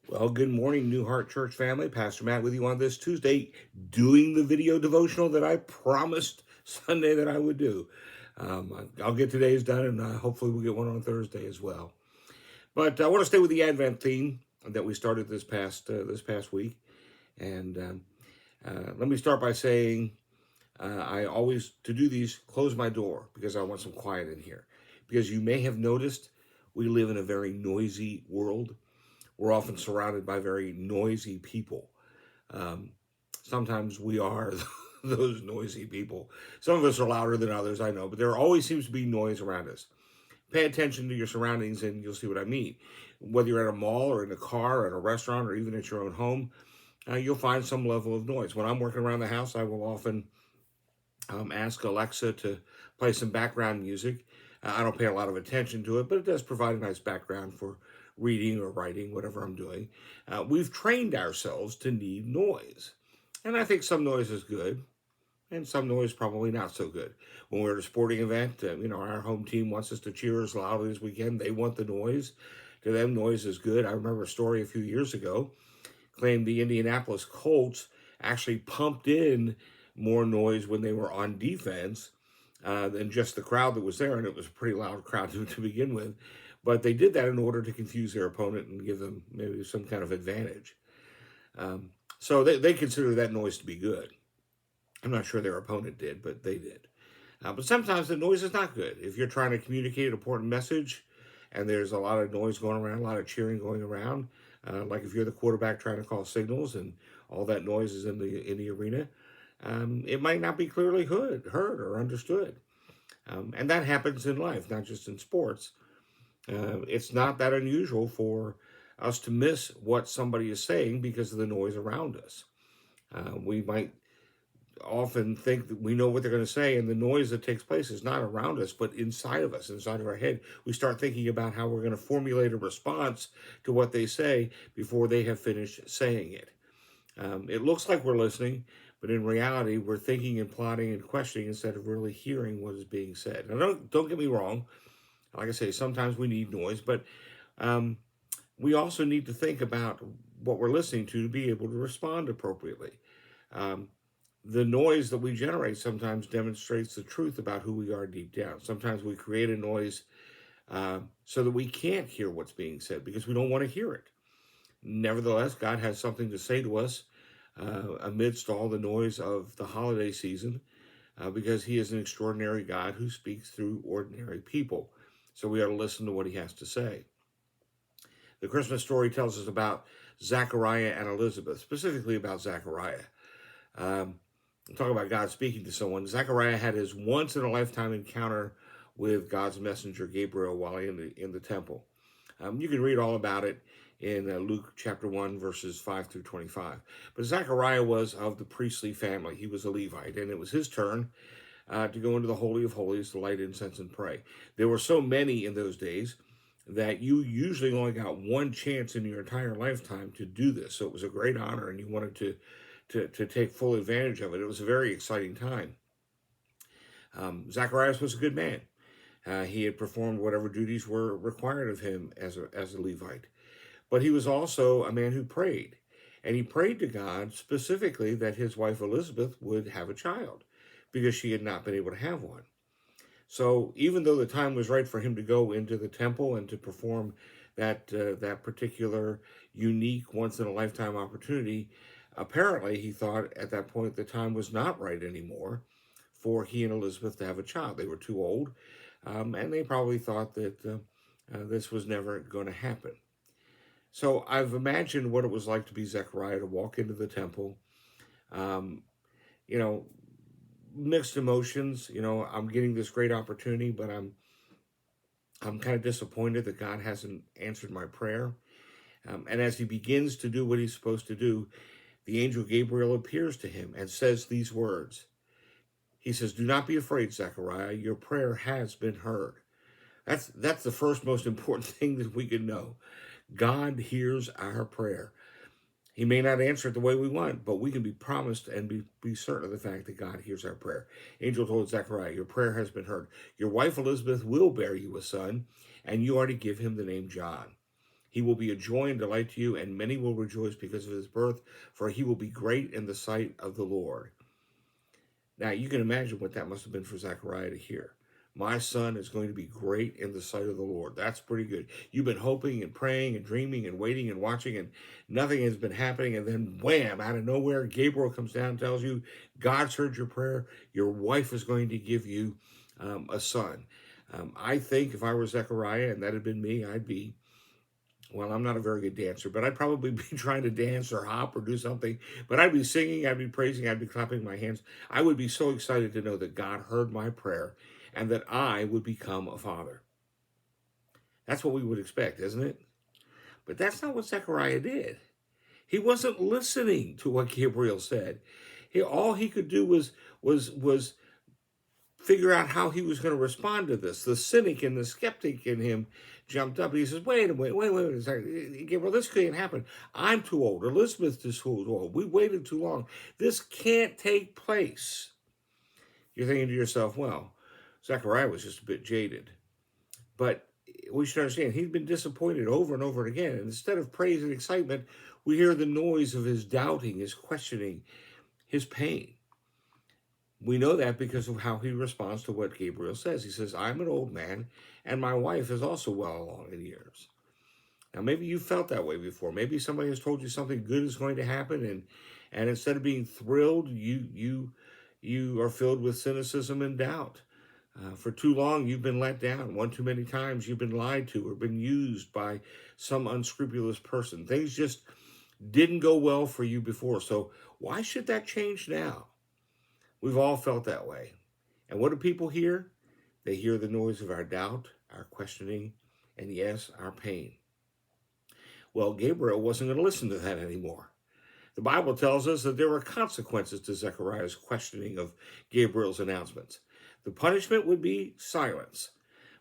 Well, good morning, New Heart Church family. Pastor Matt with you on this Tuesday, doing the video devotional that I promised Sunday that I would do. I'll get today's done, and hopefully we'll get one on Thursday as well. But I want to stay with the Advent theme that we started this past week, and let me start by saying I always to do these close my door because I want some quiet in here. Because you may have noticed we live in a very noisy world. We're often surrounded by very noisy people. Um, Sometimes we are those noisy people. Some of us are louder than others, I know, but there always seems to be noise around us. Pay attention to your surroundings and you'll see what I mean. Whether you're at a mall or in a car, or at a restaurant, or even at your own home, you'll find some level of noise. When I'm working around the house, I will often ask Alexa to play some background music. I don't pay a lot of attention to it, but it does provide a nice background for reading or writing, whatever I'm doing. We've trained ourselves to need noise. And I think some noise is good, and some noise probably not so good. When we're at a sporting event, our home team wants us to cheer as loudly as we can. They want the noise. To them, noise is good. I remember a story a few years ago claimed the Indianapolis Colts actually pumped in more noise when they were on defense than just the crowd that was there, and it was a pretty loud crowd to begin with. But they did that in order to confuse their opponent and give them maybe some kind of advantage. Um, so they consider that noise to be good. I'm not sure their opponent did, but they did. But sometimes the noise is not good. If you're trying to communicate an important message and there's a lot of noise going around, a lot of cheering going around, like if you're the quarterback trying to call signals and all that noise is in the arena, it might not be clearly heard or understood. And that happens in life, not just in sports. It's not that unusual for us to miss what somebody is saying because of the noise around us. We might often think that we know what they're going to say, and the noise that takes place is not around us, but inside of us, inside of our head. We start thinking about how we're going to formulate a response to what they say before they have finished saying it. It looks like we're listening, but in reality, we're thinking and plotting and questioning instead of really hearing what is being said. Now, don't get me wrong. Like I say, sometimes we need noise, but um, we also need to think about what we're listening to be able to respond appropriately. Um, the noise that we generate sometimes demonstrates the truth about who we are deep down. Sometimes we create a noise so that we can't hear what's being said because we don't want to hear it. Nevertheless, God has something to say to us amidst all the noise of the holiday season because He is an extraordinary God who speaks through ordinary people. So we ought to listen to what He has to say. The Christmas story tells us about Zachariah and Elizabeth, specifically about Zachariah. Um, Talk about God speaking to someone. Zechariah had his once in a lifetime encounter with God's messenger Gabriel while in the temple. You can read all about it in Luke chapter 1, verses 5 through 25. But Zechariah was of the priestly family. He was a Levite, and it was his turn to go into the Holy of Holies to light incense and pray. There were so many in those days that you usually only got one chance in your entire lifetime to do this. So it was a great honor, and you wanted to take full advantage of it. It was a very exciting time. Zacharias was a good man. He had performed whatever duties were required of him as a Levite. But he was also a man who prayed. And he prayed to God specifically that his wife Elizabeth would have a child because she had not been able to have one. So even though the time was right for him to go into the temple and to perform that particular unique once in a lifetime opportunity, apparently he thought at that point the time was not right anymore for he and Elizabeth to have a child. They were too old, and they probably thought that this was never going to happen. So I've imagined what it was like to be Zechariah to walk into the temple. Um, you know, Mixed emotions. I'm getting this great opportunity, but I'm kind of disappointed that God hasn't answered my prayer. And as he begins to do what he's supposed to do, the angel Gabriel appears to him and says these words. He says, "Do not be afraid, Zechariah. Your prayer has been heard." That's the first most important thing that we can know. God hears our prayer. He may not answer it the way we want, but we can be promised and be certain of the fact that God hears our prayer. Angel told Zechariah, "Your prayer has been heard. Your wife Elizabeth will bear you a son, and you are to give him the name John. He will be a joy and delight to you, and many will rejoice because of his birth, for he will be great in the sight of the Lord. Now, you can imagine what that must have been for Zechariah to hear. My son is going to be great in the sight of the Lord. That's pretty good. You've been hoping and praying and dreaming and waiting and watching, and nothing has been happening. And then, wham, out of nowhere, Gabriel comes down and tells you, God's heard your prayer. Your wife is going to give you a son. I think if I were Zechariah and that had been me, I'd be, well, I'm not a very good dancer, but I'd probably be trying to dance or hop or do something. But I'd be singing, I'd be praising, I'd be clapping my hands. I would be so excited to know that God heard my prayer and that I would become a father. That's what we would expect, isn't it? But that's not what Zechariah did. He wasn't listening to what Gabriel said. All he could do was figure out how he was going to respond to this. The cynic and the skeptic in him jumped up. He says, wait a second. Gabriel, this can't happen. I'm too old. Elizabeth is too old. We waited too long. This can't take place. You're thinking to yourself, well, Zechariah was just a bit jaded. But we should understand, he'd been disappointed over and over again. And instead of praise and excitement, we hear the noise of his doubting, his questioning, his pain. We know that because of how he responds to what Gabriel says. He says, I'm an old man, and my wife is also well along in years. Now, maybe you felt that way before. Maybe somebody has told you something good is going to happen, and instead of being thrilled, you are filled with cynicism and doubt. For too long, you've been let down. One too many times, you've been lied to or been used by some unscrupulous person. Things just didn't go well for you before. So why should that change now? We've all felt that way. And what do people hear? They hear the noise of our doubt, our questioning, and yes, our pain. Well, Gabriel wasn't going to listen to that anymore. The Bible tells us that there were consequences to Zechariah's questioning of Gabriel's announcements. The punishment would be silence.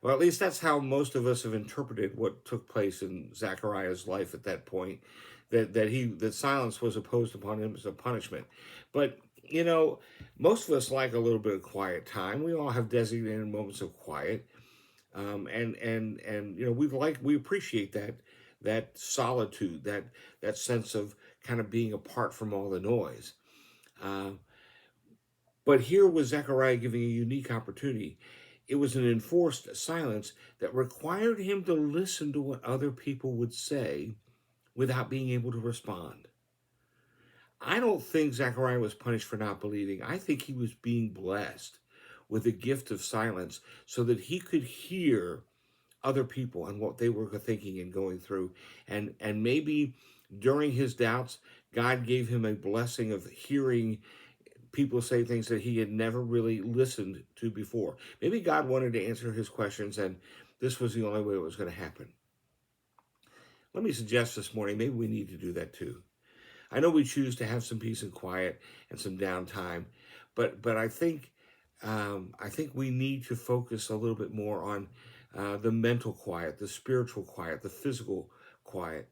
Well, at least that's how most of us have interpreted what took place in Zechariah's life at that point, that silence was imposed upon him as a punishment. But most of us like a little bit of quiet time. We all have designated moments of quiet, and we appreciate that solitude, that sense of kind of being apart from all the noise. But here was Zechariah giving a unique opportunity. It was an enforced silence that required him to listen to what other people would say without being able to respond. I don't think Zechariah was punished for not believing. I think he was being blessed with the gift of silence so that he could hear other people and what they were thinking and going through. And maybe during his doubts, God gave him a blessing of hearing people say things that he had never really listened to before. Maybe God wanted to answer his questions, and this was the only way it was going to happen. Let me suggest this morning, maybe we need to do that too. I know we choose to have some peace and quiet and some downtime, but I think we need to focus a little bit more on the mental quiet, the spiritual quiet, the physical quiet.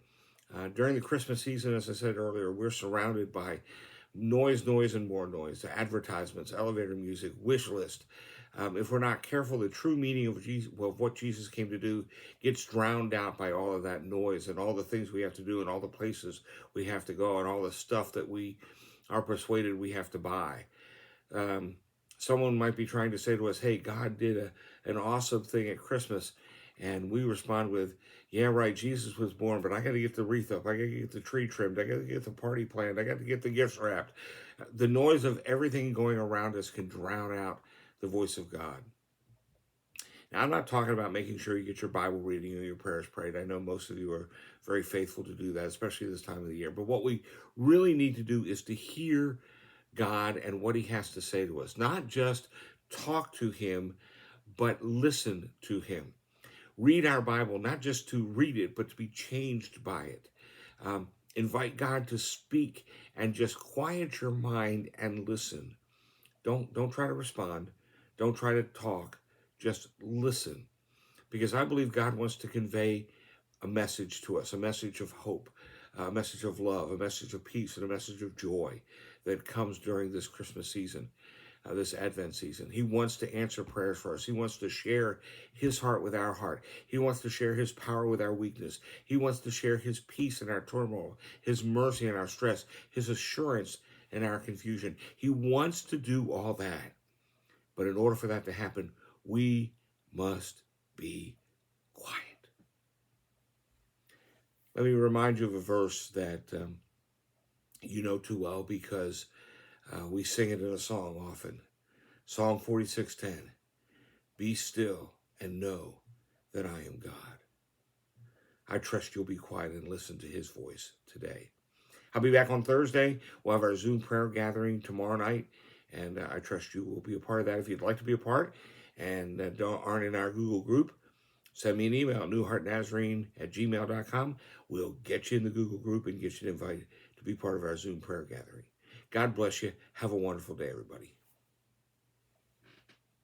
During the Christmas season, as I said earlier, we're surrounded by noise, and more noise, the advertisements, elevator music, wish list. If we're not careful, the true meaning of what Jesus came to do gets drowned out by all of that noise and all the things we have to do and all the places we have to go and all the stuff that we are persuaded we have to buy. Someone might be trying to say to us, hey, God did an awesome thing at Christmas. And we respond with, yeah, right, Jesus was born, but I got to get the wreath up. I got to get the tree trimmed. I got to get the party planned. I got to get the gifts wrapped. The noise of everything going around us can drown out the voice of God. Now, I'm not talking about making sure you get your Bible reading or your prayers prayed. I know most of you are very faithful to do that, especially this time of the year. But what we really need to do is to hear God and what he has to say to us. Not just talk to him, but listen to him. Read our Bible, not just to read it, but to be changed by it. Invite God to speak and just quiet your mind and listen. Don't try to respond. Don't try to talk. Just listen. Because I believe God wants to convey a message to us, a message of hope, a message of love, a message of peace, and a message of joy that comes during this Christmas season. this Advent season. He wants to answer prayers for us. He wants to share his heart with our heart. He wants to share his power with our weakness. He wants to share his peace in our turmoil, his mercy in our stress, his assurance in our confusion. He wants to do all that. But in order for that to happen, we must be quiet. Let me remind you of a verse that you know too well, because we sing it in a song often. Psalm 46:10. Be still and know that I am God. I trust you'll be quiet and listen to his voice today. I'll be back on Thursday. We'll have our Zoom prayer gathering tomorrow night, and I trust you will be a part of that. If you'd like to be a part and aren't in our Google group, send me an email, newheartnazarene@gmail.com. We'll get you in the Google group and get you invited to be part of our Zoom prayer gathering. God bless you. Have a wonderful day, everybody.